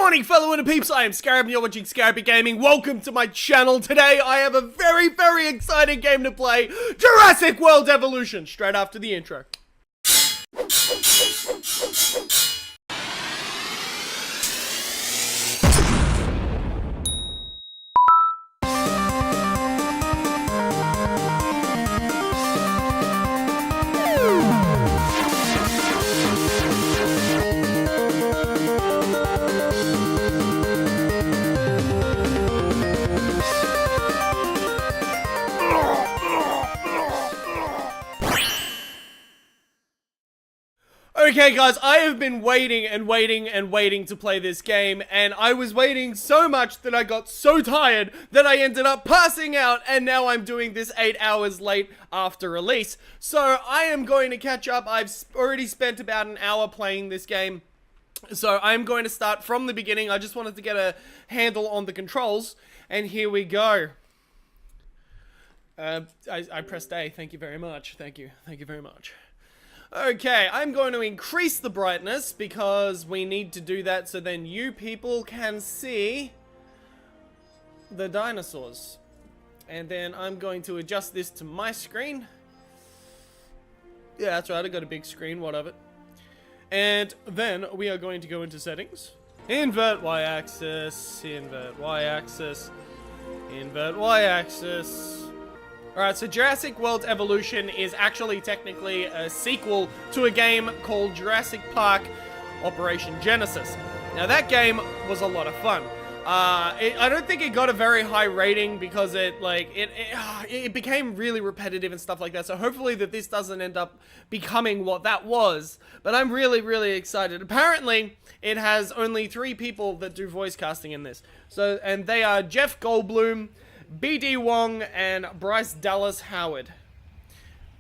morning, fellow INTERPEEPS. I am Scarabic, and you're watching Scarabic Gaming. Welcome to my channel. Today, I have a very, very exciting game to play. Jurassic World Evolution. Straight after the intro. Okay guys, I have been waiting and waiting to play this game, and I was waiting so much that I got so tired that I ended up passing out, and now I'm doing this 8 hours late after release. So I am going to catch up. I've already spent about an hour playing this game, so I'm going to start from the beginning. I just wanted to get a handle on the controls, and here we go. I pressed A, thank you very much, thank you very much. Okay, I'm going to increase the brightness because we need to do that so then you people can see the dinosaurs. And then I'm going to adjust this to my screen. Yeah, that's right, I got a big screen, what of it. And then we are going to go into settings. Invert y-axis, invert y-axis, invert y-axis. Alright, so Jurassic World Evolution is actually technically a sequel to a game called Jurassic Park Operation Genesis. Now that game was a lot of fun. I don't think it got a very high rating because it became really repetitive and stuff like that. So hopefully that this doesn't end up becoming what that was. But I'm really excited. Apparently, it has only 3 people that do voice casting in this. So, and they are Jeff Goldblum, B.D. Wong, and Bryce Dallas Howard.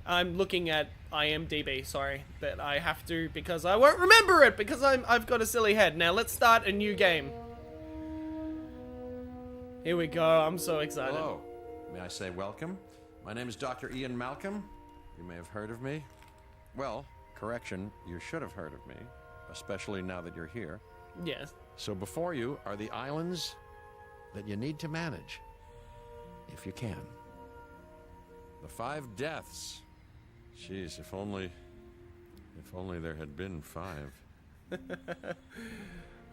I'm looking at IMDb, sorry, that I have to because I won't remember it because I've got a silly head. Now let's start a new game. Here we go, I'm so excited. Hello, may I say welcome? My name is Dr. Ian Malcolm. You may have heard of me. Well, correction, you should have heard of me, especially now that you're here. Yes. So before you are the islands that you need to manage. If you can. The 5 deaths. Jeez, if only there had been 5.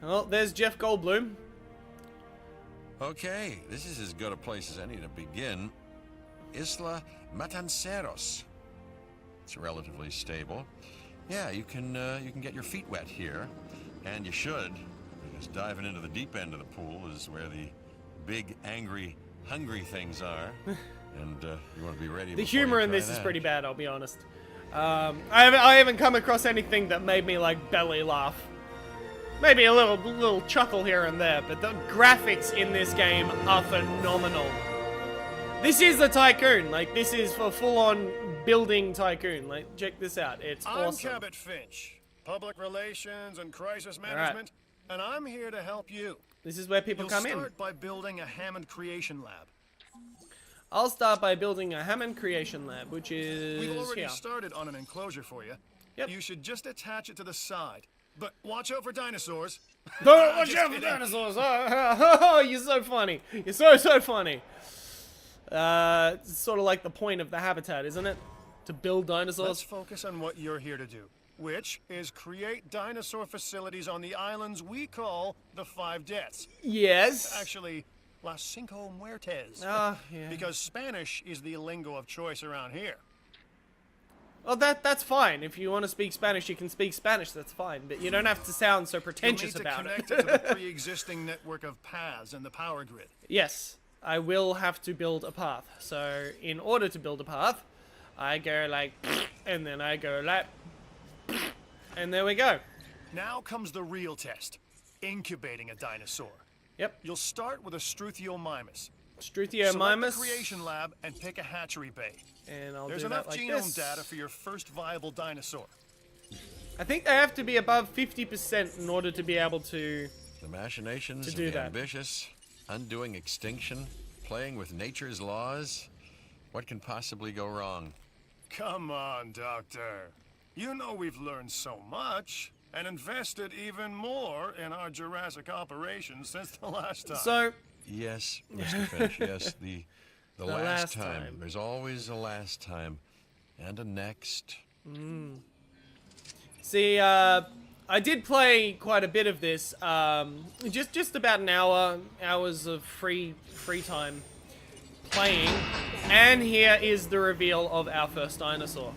Well, there's Jeff Goldblum. Okay, this is as good a place as any to begin. Isla Matanceros. It's relatively stable. Yeah, you can get your feet wet here, and you should, because diving into the deep end of the pool is where the big, angry, hungry things are, and you want to be ready. The humor in this is pretty bad, I'll be honest. I haven't come across anything that made me like belly laugh. Maybe a little chuckle here and there, but the graphics in this game are phenomenal. This is a tycoon, like this is for full-on building tycoon. Like check this out, it's awesome. I'm Cabot Finch, Public Relations and Crisis Management, and I'm here to help you. This is where people come in. You'll start by building a Hammond Creation Lab. I'll start by building a Hammond Creation Lab, which is We've already here. started on an enclosure for you. Yep. You should just attach it to the side. But watch out for dinosaurs. Don't watch out for dinosaurs! Oh, you're so funny. You're so funny. It's sort of like the point of the habitat, isn't it? To build dinosaurs. Let's focus on what you're here to do, which is create dinosaur facilities on the islands we call the 5 Deaths. Yes. Actually, Las Cinco Muertes. Yeah. Because Spanish is the lingo of choice around here. Well, that's fine. If you want to speak Spanish, you can speak Spanish. That's fine. But you don't have to sound so pretentious about it. You'll need to connect it to the pre-existing network of paths and the power grid. Yes, I will have to build a path. So, in order to build a path, I go like, and then I go like, and there we go. Now comes the real test, incubating a dinosaur. Yep. You'll start with a Struthiomimus. Struthiomimus. Select the creation lab and pick a hatchery bay. And I'll There's do enough that like genome this. data for your first viable dinosaur. I think they have to be above 50% in order to be able to. The machinations To of do the that. ambitious, undoing extinction, playing with nature's laws. What can possibly go wrong? Come on, Doctor. You know we've learned so much. and invested even more in our Jurassic operations since the last time. So, Yes, Mr. Finch, yes, the last time. There's always a last time. And a next. see, I did play quite a bit of this. Just about an hours of free time playing, and here is the reveal of our first dinosaur.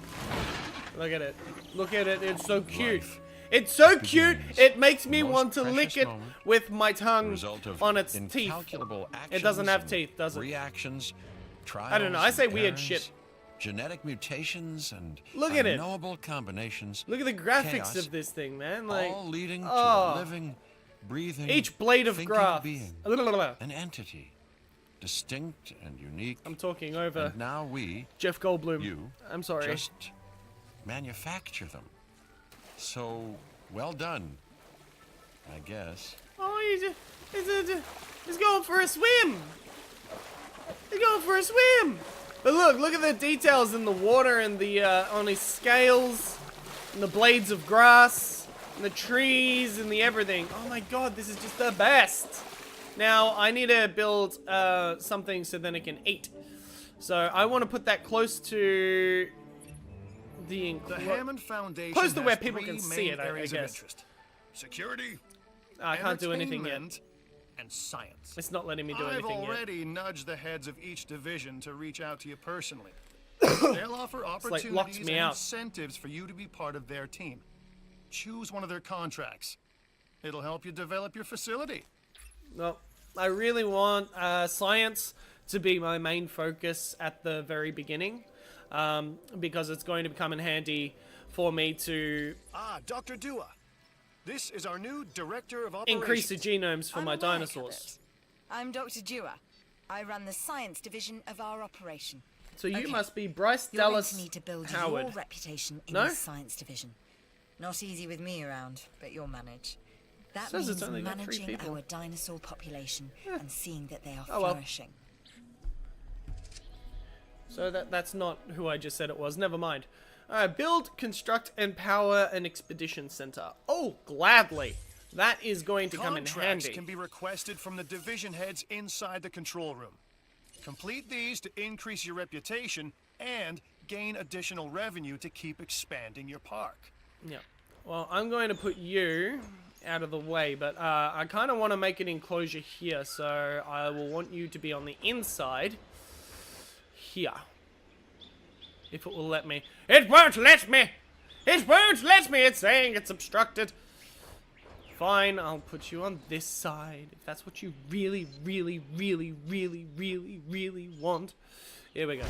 Look at it. Look at it. It's so cute. Life It's so cute. begins. It makes me The most want to lick precious it moment, with my The tongue result of on its teeth. incalculable actions. It doesn't have and teeth, does it? Reactions, trials. I don't know. I say and weird errors, shit. Genetic mutations and Look at it. unknowable combinations. Look at the graphics chaos, of this thing, man. Like, all leading to oh. a living, breathing, each blade of thinking grass. being, I'm an entity, distinct and unique. talking over And now we, Jeff Goldblum. you, I'm sorry. just manufacture them. So, well done, I guess. Oh, he's going for a swim. He's going for a swim. But look at the details in the water and the on his scales, and the blades of grass, and the trees, and the everything. Oh my god, this is just the best. Now I need to build something so then it can eat. So I want to put that close to the Hammond Foundation close to where has people three can see main it, I areas of guess. interest: security, I can't do anything yet. entertainment, and science. It's not letting me do I've anything yet. already nudged the heads of each division to reach out to you personally. They'll offer like opportunities locked and me out. incentives for you to be part of their team. Choose one of their contracts. It'll help you develop your facility. No, I really want science to be my main focus at the very beginning, because it's going to come in handy for me to Ah, Dr. Dua. This is our new director of operations. increase the genomes for I'm my aware, dinosaurs. Captain. I'm Dr. Dua. I run the science division of our operation. So you Okay. must be Bryce You're going Dallas to need to build Howard. your reputation in No? the science division. Not easy with me around, but you'll manage. That Says it's means only got 3 managing people. our dinosaur population and seeing that they are Oh, well. flourishing. So that's not who I just said it was. Never mind. Build, construct, and power an expedition center. Oh, gladly. That is going to come in Contracts handy. can be requested from the division heads inside the control room. Complete these to increase your reputation and gain additional revenue to keep expanding your park. Yeah. Well, I'm going to put you out of the way, but I kind of want to make an enclosure here, so I will want you to be on the inside here. If it will let me. It won't let me! It won't let me! It's saying it's obstructed. Fine, I'll put you on this side, if that's what you really, really, really, really, really, really want. Here we go.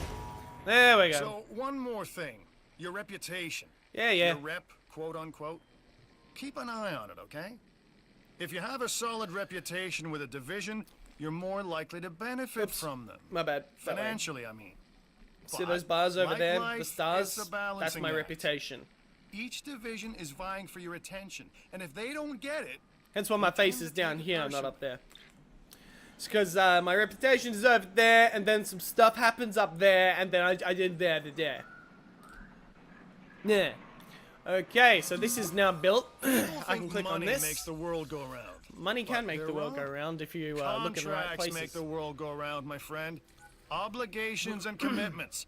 There we go. So, one more thing. Your reputation. Yeah, yeah. Your rep, quote unquote. Keep an eye on it, okay? If you have a solid reputation with a division, you're more likely to benefit Oops. from them. My bad. That way. Financially, I mean. See But, those bars over like there? life, The it's stars? a That's balancing my act. reputation. Each division is vying for your attention, and if they don't get it, Hence why my you face tend is to down take it here, not personally. up there. It's because my reputation is over there, and then some stuff happens up there, and then I did there to there. Yeah. Okay, so this is now built. I can click on money this. makes the world go round. Money can But make they're the world go wrong. round if you look in the right Contracts places. make the world go round, my friend. Obligations and commitments.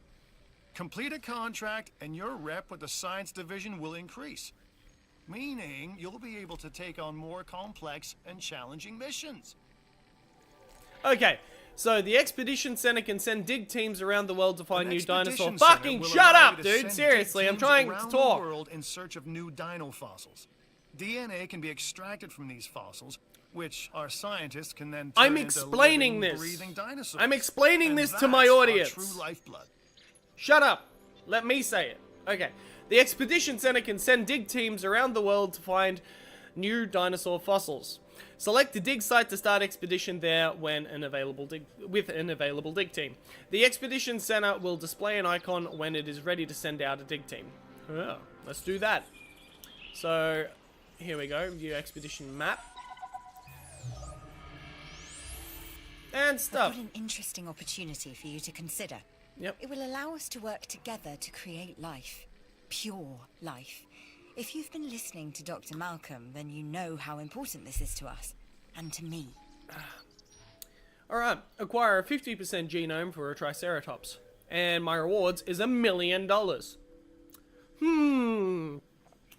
Complete a contract and your rep with the science division will increase. Meaning you'll be able to take on more complex and challenging missions. Okay, so the Expedition Center can send dig teams around the world to find An new dinosaur. expedition center Fucking will shut allow up, you to dude! send Seriously, dig I'm teams trying to around talk. the world in search of new dino fossils. DNA can be extracted from these fossils, which our scientists can then turn I'm into explaining living, this. breathing dinosaurs. I'm explaining And this to my that's our audience. true lifeblood. Shut up. Let me say it. Okay. The Expedition Center can send dig teams around the world to find new dinosaur fossils. Select a dig site to start expedition there when an available dig team. The Expedition Center will display an icon when it is ready to send out a dig team. Oh, let's do that. So, here we go. View expedition map. And I've stuff. got an interesting opportunity for you to consider. Yep. It will allow us to work together to create life. Pure life. If you've been listening to Dr. Malcolm, then you know how important this is to us. And to me. Alright, acquire a 50% genome for a Triceratops. And my rewards is $1 million.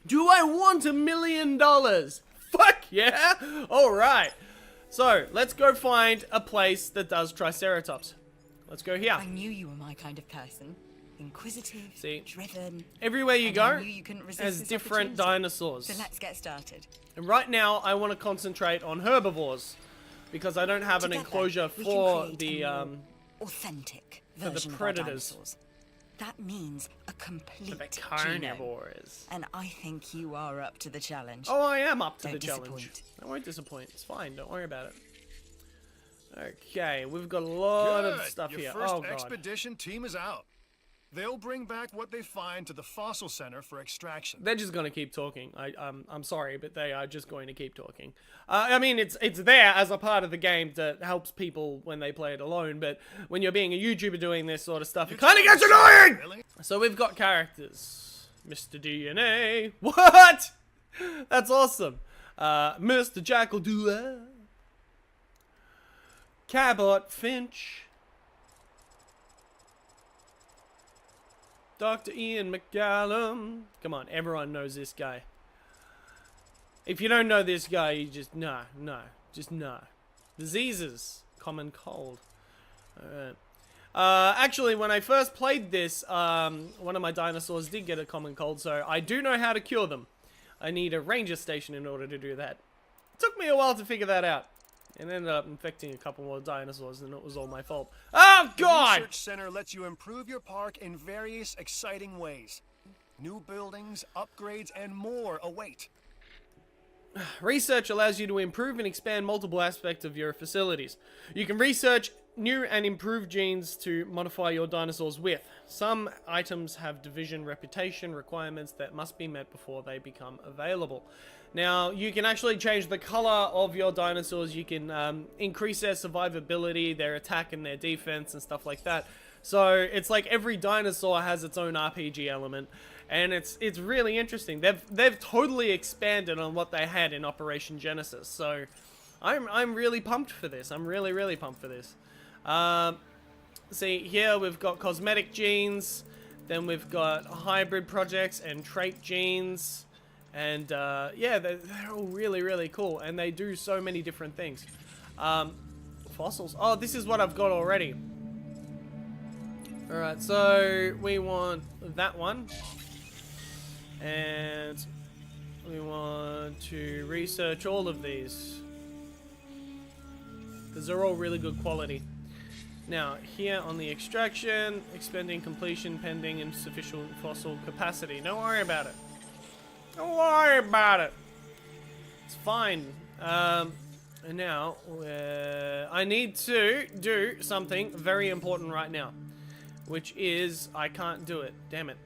Do I want $1 million? Fuck yeah! Alright. So, let's go find a place that does Triceratops. Let's go here. I knew you were my kind of person. Inquisitive, See? driven. Everywhere you and go I knew you couldn't resist has this different opportunity. dinosaurs. So let's get started. And right now, I want to concentrate on herbivores. Because I don't have an Together, enclosure we can for create the, a more authentic the version of our predators. dinosaurs. That means a complete the genome. carnivores. And I think you are up to the challenge. Oh, I am up to Don't the challenge. disappoint. I won't disappoint. It's fine. Don't worry about it. Okay, we've got a lot of Good. stuff Your here. first Oh, God. expedition team is out. They'll bring back what they find to the fossil center for extraction. They're just going to keep talking. I'm sorry, but they are just going to keep talking. I mean, it's there as a part of the game that helps people when they play it alone, but when you're being a YouTuber doing this sort of stuff, it kind of gets annoying! Really? So we've got characters. Mr. DNA. What? That's awesome. Mr. Jackal Dua. Cabot Finch. Dr. Ian McCallum. Come on, everyone knows this guy. If you don't know this guy, you just, just no. Diseases. Common cold. Alright. Actually, when I first played this, one of my dinosaurs did get a common cold, so I do know how to cure them. I need a ranger station in order to do that. It took me a while to figure that out. And ended up infecting a couple more dinosaurs, and it was all my fault. Oh, God! The research center lets you improve your park in various exciting ways. New buildings, upgrades, and more await. Research allows you to improve and expand multiple aspects of your facilities. You can research new and improved genes to modify your dinosaurs with. Some items have division reputation requirements that must be met before they become available. Now, you can actually change the color of your dinosaurs. You can increase their survivability, their attack and their defense and stuff like that. So, it's like every dinosaur has its own RPG element. And it's really interesting. They've totally expanded on what they had in Operation Genesis. So, I'm really pumped for this. I'm really pumped for this. See, here we've got cosmetic genes. Then we've got hybrid projects and trait genes. And, yeah, they're all really cool. And they do so many different things. Fossils. Oh, this is what I've got already. Alright, so we want that one. And we want to research all of these. Because they're all really good quality. Now, here on the extraction, expending completion pending insufficient fossil capacity. Don't worry about it. Don't worry about it. It's fine. And now, I need to do something very important right now. Which is, I can't do it. Damn it.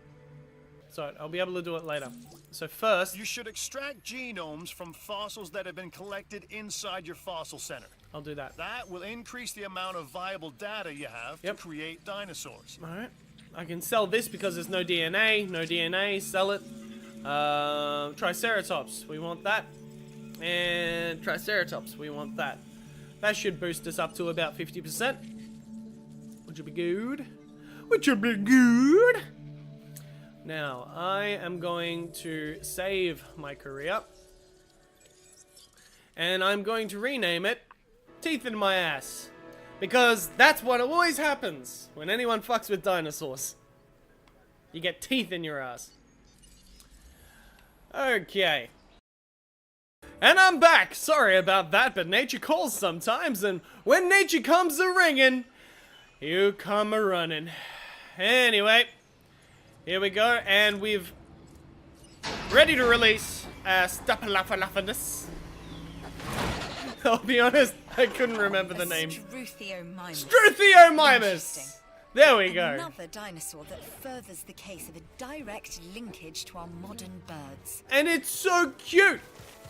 So, I'll be able to do it later. So first... You should extract genomes from fossils that have been collected inside your fossil center. I'll do that. That will increase the amount of viable data you have to create dinosaurs. Alright. I can sell this because there's no DNA. No DNA. Sell it. Triceratops, we want that. And Triceratops, we want that. That should boost us up to about 50%. Which would be good. Which would be good. Now, I am going to save my career. And I'm going to rename it Teeth in My Ass. Because that's what always happens when anyone fucks with dinosaurs. You get teeth in your ass. Okay. And I'm back! Sorry about that, but nature calls sometimes, and when nature comes a-ringing, you come a-running. Anyway, here we go, and we've ready to release Stapalafalafanus. I'll be honest, I couldn't remember the name. Struthiomimus. Struthiomimus! There we go. Another dinosaur that furthers the case of a direct linkage to our modern birds. And it's so cute!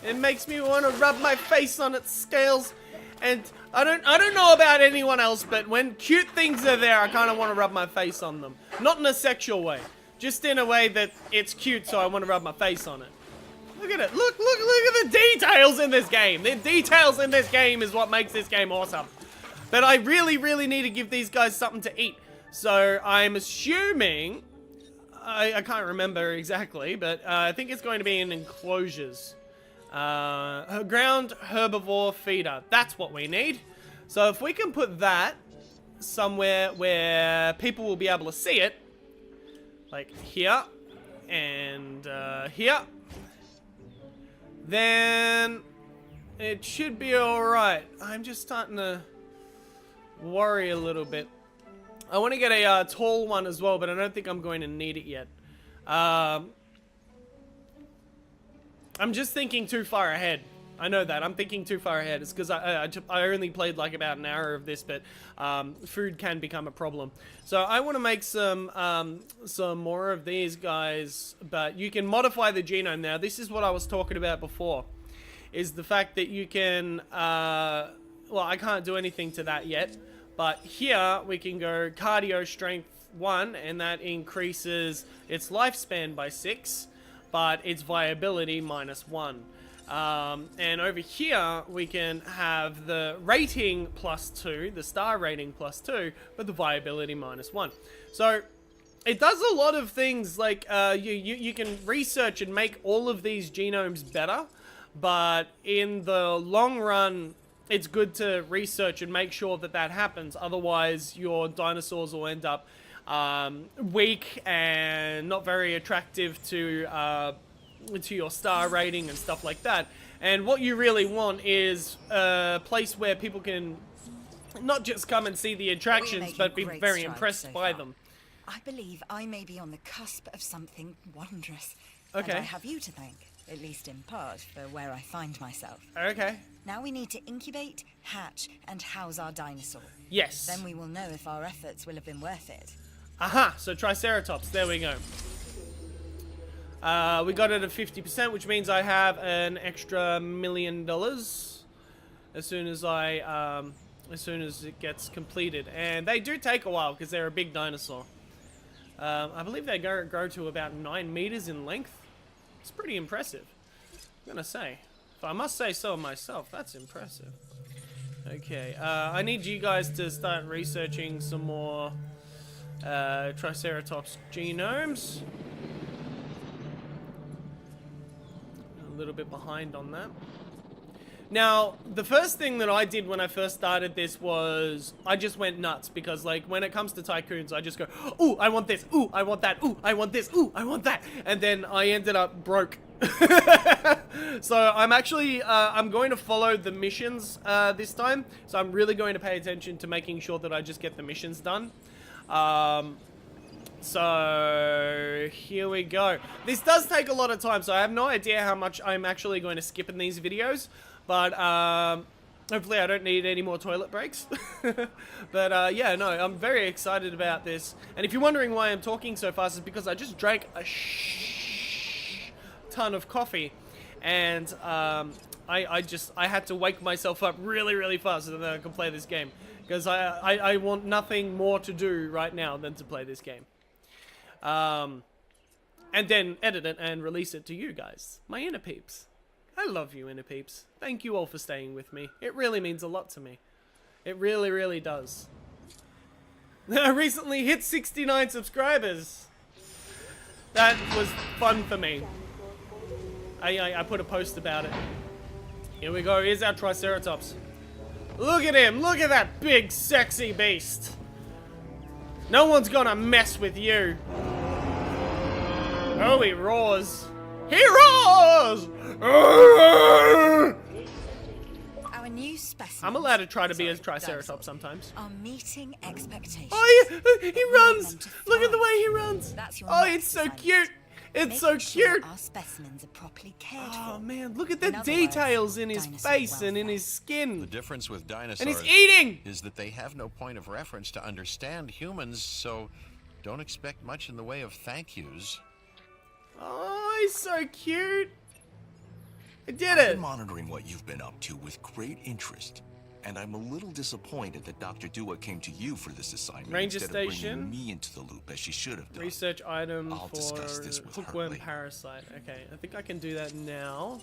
It makes me want to rub my face on its scales. And I don't know about anyone else, but when cute things are there, I kind of want to rub my face on them. Not in a sexual way. Just in a way that it's cute, so I want to rub my face on it. Look at it. Look at the details in this game. The details in this game is what makes this game awesome. But I really need to give these guys something to eat. So I'm assuming, I can't remember exactly, but I think it's going to be in enclosures. Ground herbivore feeder. That's what we need. So if we can put that somewhere where people will be able to see it, like here and here, then it should be alright. I'm just starting to worry a little bit. I want to get a tall one as well, but I don't think I'm going to need it yet. I'm just thinking too far ahead. I know that. I'm thinking too far ahead. It's because I only played like about an hour of this, but food can become a problem. So I want to make some more of these guys, but you can modify the genome now. This is what I was talking about before, is the fact that you can, well, I can't do anything to that yet, but here we can go cardio strength 1, and that increases its lifespan by 6, but its viability -1. And over here, we can have the rating +2, the star rating +2, but the viability -1. So it does a lot of things, like you can research and make all of these genomes better, but in the long run, it's good to research and make sure that that happens. Otherwise, your dinosaurs will end up weak and not very attractive to your star rating and stuff like that. And what you really want is a place where people can not just come and see the attractions, but be very impressed by them. I believe I may be on the cusp of something wondrous. Okay. And I have you to thank, at least in part, for where I find myself. Okay. Now we need to incubate, hatch, and house our dinosaur. Yes. Then we will know if our efforts will have been worth it. Aha! So Triceratops, there we go. We got it at 50%, which means I have an extra $1 million as soon as it gets completed. And they do take a while because they're a big dinosaur. I believe they grow to about 9 meters in length. It's pretty impressive, I'm gonna say. If I must say so myself, that's impressive. Okay, I need you guys to start researching some more Triceratops genomes. A little bit behind on that. Now, the first thing that I did when I first started this was I just went nuts, because like when it comes to tycoons, I just go, ooh, I want this, ooh, I want that, ooh, I want this, ooh, I want that, and then I ended up broke. So I'm actually I'm going to follow the missions this time, so I'm really going to pay attention to making sure that I just get the missions done. So here we go. This does take a lot of time, so I have no idea how much I'm actually going to skip in these videos, but hopefully I don't need any more toilet breaks. But yeah, no, I'm very excited about this. And if you're wondering why I'm talking so fast, it's because I just drank a ton of coffee, and I had to wake myself up really fast so that I can play this game, because I want nothing more to do right now than to play this game. And then edit it and release it to you guys, my inner peeps. I love you, inner peeps. Thank you all for staying with me. It really means a lot to me. It really does. I recently hit 69 subscribers. That was fun for me. I put a post about it. Here we go. Here's our Triceratops. Look at him. Look at that big, sexy beast. No one's gonna mess with you. Oh, he roars. He roars! Our new specimens, I'm allowed to try to be a Triceratops sometimes. are meeting expectations. Oh, he runs! Look at the way he runs! That's your Oh, next it's so assignment. cute! It's Making so sure cute! our specimens are properly cared Oh for. man, look at the In other details in words, his dinosaur face and in welfare. his skin. The difference with And dinosaurs he's eating! is that they have no point of reference to understand humans, so don't expect much in the way of thank yous. Oh, he's so cute! I did I've been it! monitoring what you've been up to with great interest. And I'm a little disappointed that Dr. Dua came to you for this assignment Ranger instead station. of bringing me into the loop as she should have done. Research item I'll discuss this for with her hookworm later. parasite. Okay, I think I can do that now.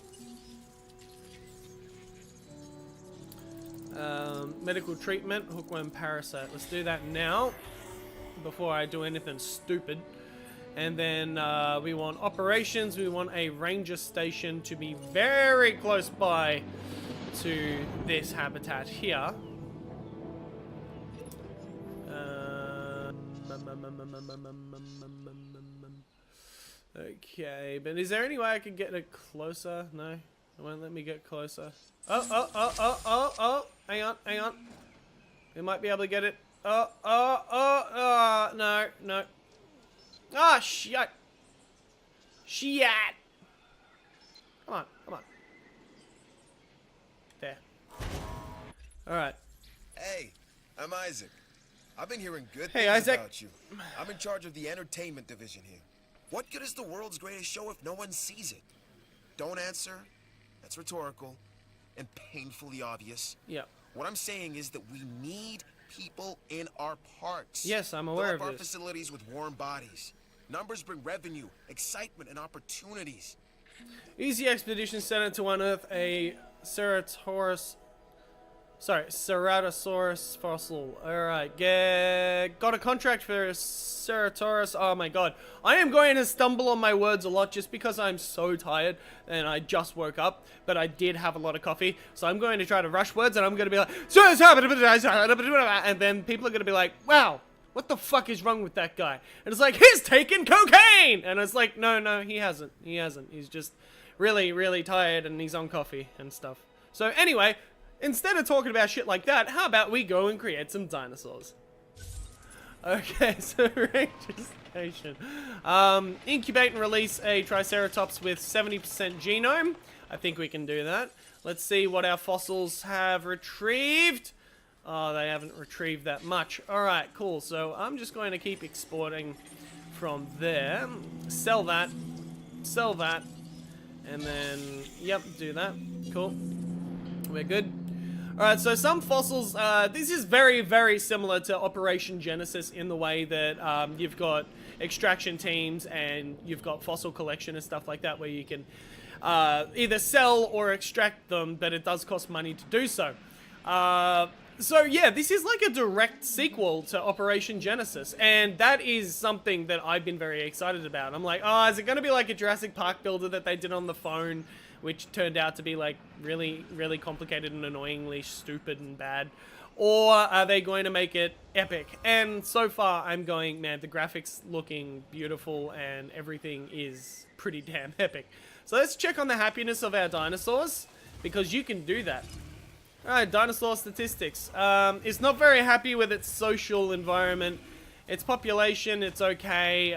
Medical treatment, hookworm parasite. Let's do that now before I do anything stupid. And then we want operations. We want a ranger station to be very close by to this habitat here. Okay, but is there any way I could get it closer? No, it won't let me get closer. Oh, hang on. We might be able to get it. No. Ah, shit. Come on. There. Alright. Hey, I'm Isaac. I've been hearing good Hey, things Isaac. about you. I'm in charge of the entertainment division here. What good is the world's greatest show if no one sees it? Don't answer. That's rhetorical and painfully obvious. Yeah. What I'm saying is that we need people in our parks. Yes, I'm aware Fill of up our this. facilities with warm bodies. Numbers bring revenue, excitement, and opportunities. Easy expedition sent it to unearth a Ceratosaurus fossil. Alright, got a contract for Ceratosaurus. Oh my god. I am going to stumble on my words a lot just because I'm so tired and I just woke up, but I did have a lot of coffee. So I'm going to try to rush words and I'm going to be like, and then people are going to be like, wow, what the fuck is wrong with that guy? And it's like, he's taking cocaine! And it's like, no, he hasn't. He's just really, really tired and he's on coffee and stuff. So anyway, instead of talking about shit like that, how about we go and create some dinosaurs? Okay, so Ranger Station. Incubate and release a Triceratops with 70% genome. I think we can do that. Let's see what our fossils have retrieved. Oh, they haven't retrieved that much. Alright, cool. So I'm just going to keep exporting from there. Sell that. And then, yep, do that. Cool. We're good. Alright, so some fossils, this is very, very similar to Operation Genesis in the way that you've got extraction teams and you've got fossil collection and stuff like that where you can either sell or extract them, but it does cost money to do so. So yeah, this is like a direct sequel to Operation Genesis, and that is something that I've been very excited about. I'm like, oh, is it going to be like a Jurassic Park builder that they did on the phone, which turned out to be like really, really complicated and annoyingly stupid and bad? Or are they going to make it epic? And so far, I'm going, man, the graphics looking beautiful and everything is pretty damn epic. So let's check on the happiness of our dinosaurs, because you can do that. Alright, dinosaur statistics. It's not very happy with its social environment. Its population, it's okay.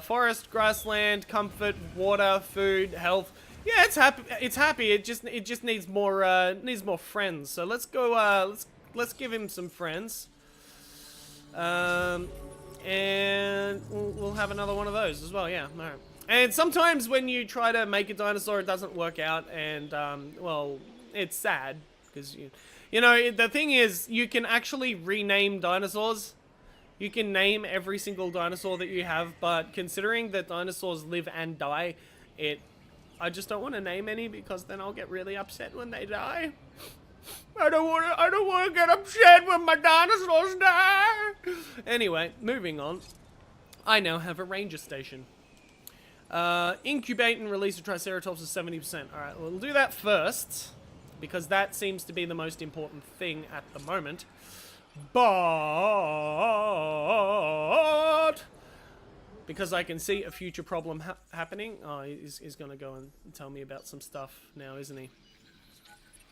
Forest, grassland, comfort, water, food, health. Yeah, it's happy. It's happy. It just needs more friends. So let's go. Let's give him some friends. And we'll have another one of those as well. Yeah. All right. And sometimes when you try to make a dinosaur, it doesn't work out, and well, it's sad. Because, you know, the thing is, you can actually rename dinosaurs. You can name every single dinosaur that you have, but considering that dinosaurs live and die, I just don't want to name any because then I'll get really upset when they die. I don't want to get upset when my dinosaurs die. Anyway, moving on. I now have a ranger station. Incubate and release a Triceratops is 70%. Alright, we'll do that first, because that seems to be the most important thing at the moment. But because I can see a future problem happening. Oh, he's going to go and tell me about some stuff now, isn't he?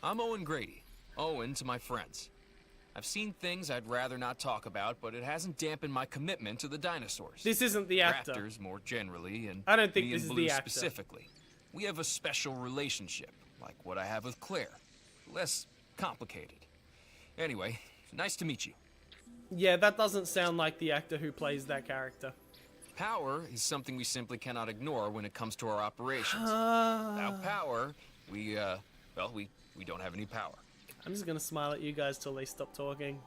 I'm Owen Grady. Owen to my friends. I've seen things I'd rather not talk about, but it hasn't dampened my commitment to the dinosaurs. This isn't the actor. Raptors more generally, and I don't think me this and is Blue the actor. specifically. We have a special relationship, like what I have with Claire. Less complicated. Anyway, nice to meet you. Yeah, that doesn't sound like the actor who plays that character. Power is something we simply cannot ignore when it comes to our operations. Without power, we don't have any power. I'm just gonna smile at you guys till they stop talking.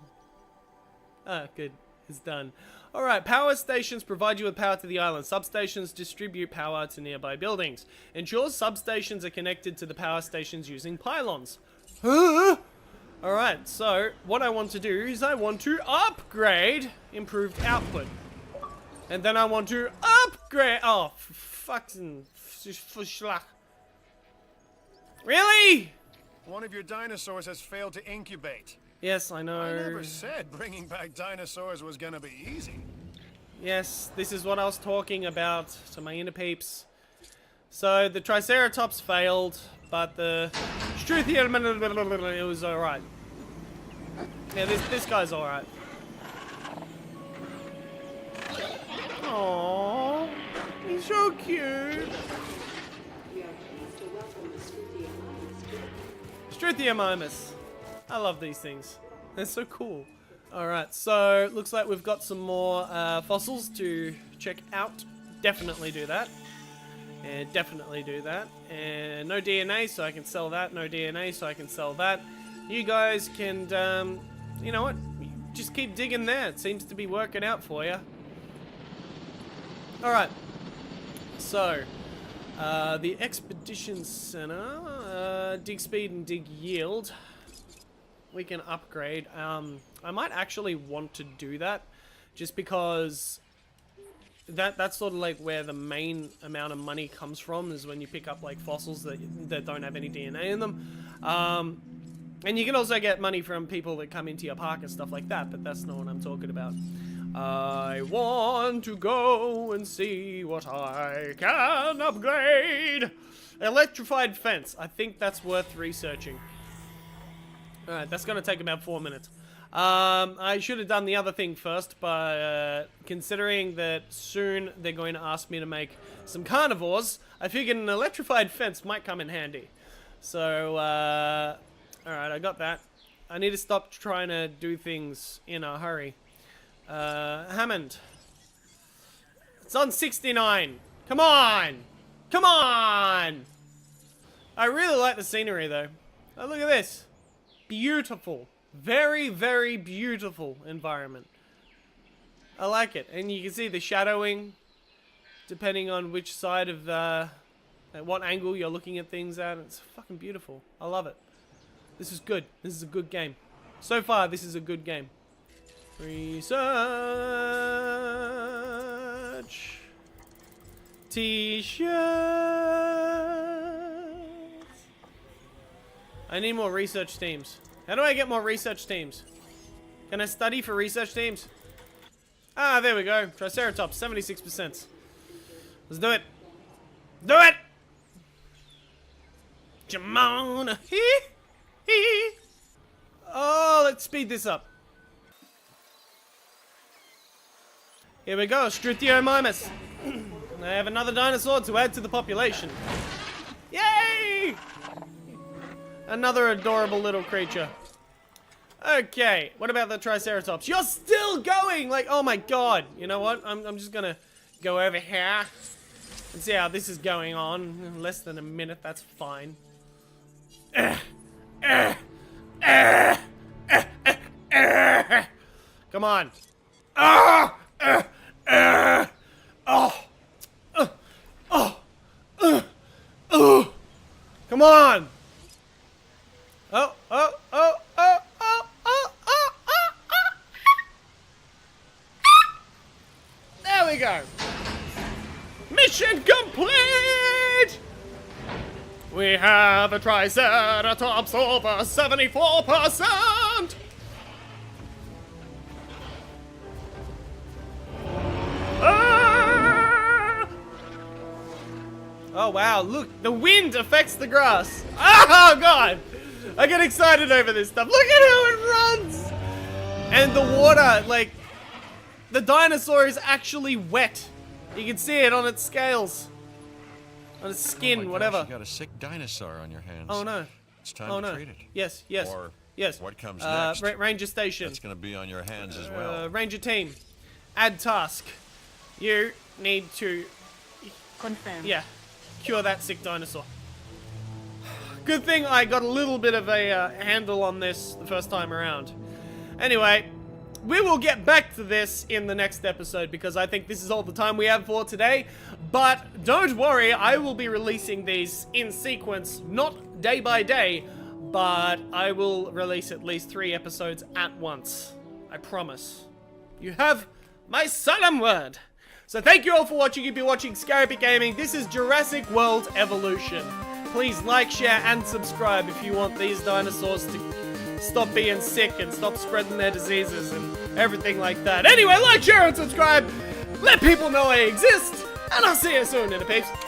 Ah, good. It's done. Alright, power stations provide you with power to the island. Substations distribute power to nearby buildings. Ensure substations are connected to the power stations using pylons. Alright, so what I want to do is I want to upgrade improved output. And then I want to upgrade... Oh, fucking... Really? One of your dinosaurs has failed to incubate. Yes, I know. I never said bringing back dinosaurs was gonna be easy. Yes, this is what I was talking about to my INTERPEEPS. So, the Triceratops failed, but the Struthiomimus, it was alright. Yeah, this guy's alright. Aww, he's so cute. Struthiomimus. I love these things. They're so cool. Alright, so looks like we've got some more fossils to check out. Definitely do that. And definitely do that. And no DNA, so I can sell that. No DNA, so I can sell that. You guys can, you know what? Just keep digging there. It seems to be working out for you. Alright. So, the Expedition Center, dig speed and dig yield. We can upgrade. I might actually want to do that, just because that's sort of like where the main amount of money comes from, is when you pick up like fossils that don't have any DNA in them. And you can also get money from people that come into your park and stuff like that, but that's not what I'm talking about. I want to go and see what I can upgrade. Electrified fence. I think that's worth researching. Alright, that's gonna take about 4 minutes. I should have done the other thing first, but considering that soon they're going to ask me to make some carnivores, I figured an electrified fence might come in handy. So, alright, I got that. I need to stop trying to do things in a hurry. Hammond. It's on 69. Come on! Come on! I really like the scenery, though. Oh, look at this. Beautiful. Very, very beautiful environment. I like it. And you can see the shadowing, depending on which side of the... at what angle you're looking at things at. It's fucking beautiful. I love it. This is good. This is a good game. So far, this is a good game. Research. T-shirts. I need more research teams. How do I get more research teams? Can I study for research teams? Ah, there we go. Triceratops, 76%. Let's do it. Do it! Jamona. Hee! Hee! Oh, let's speed this up. Here we go, Struthiomimus. I have another dinosaur to add to the population. Yay! Another adorable little creature. Okay, what about the Triceratops? You're still going! Like, oh my god. You know what? I'm just gonna go over here and see how this is going on. In less than a minute, that's fine. Come on. Come on. There we go. Mission complete! We have a Triceratops over 74%! Ah! Oh wow, look, the wind affects the grass. Oh god! I get excited over this stuff. Look at how it runs! And the water, like, the dinosaur is actually wet. You can see it on its scales. On its skin, oh my gosh, whatever. You got a sick dinosaur on your hands. Oh no. It's time to treat it. Yes, yes. Or yes. what comes next? Ranger station. That's going to be on your hands as well. Ranger team. Add task. You need to... Confirm. Yeah. Cure that sick dinosaur. Good thing I got a little bit of a handle on this the first time around. Anyway, we will get back to this in the next episode because I think this is all the time we have for today. But don't worry, I will be releasing these in sequence, not day by day, but I will release at least 3 episodes at once. I promise. You have my solemn word. So thank you all for watching. You've been watching Scarabic Gaming. This is Jurassic World Evolution. Please like, share, and subscribe if you want these dinosaurs to stop being sick and stop spreading their diseases and everything like that. Anyway, like, share, and subscribe. Let people know I exist. And I'll see you soon, INTERPEEPS.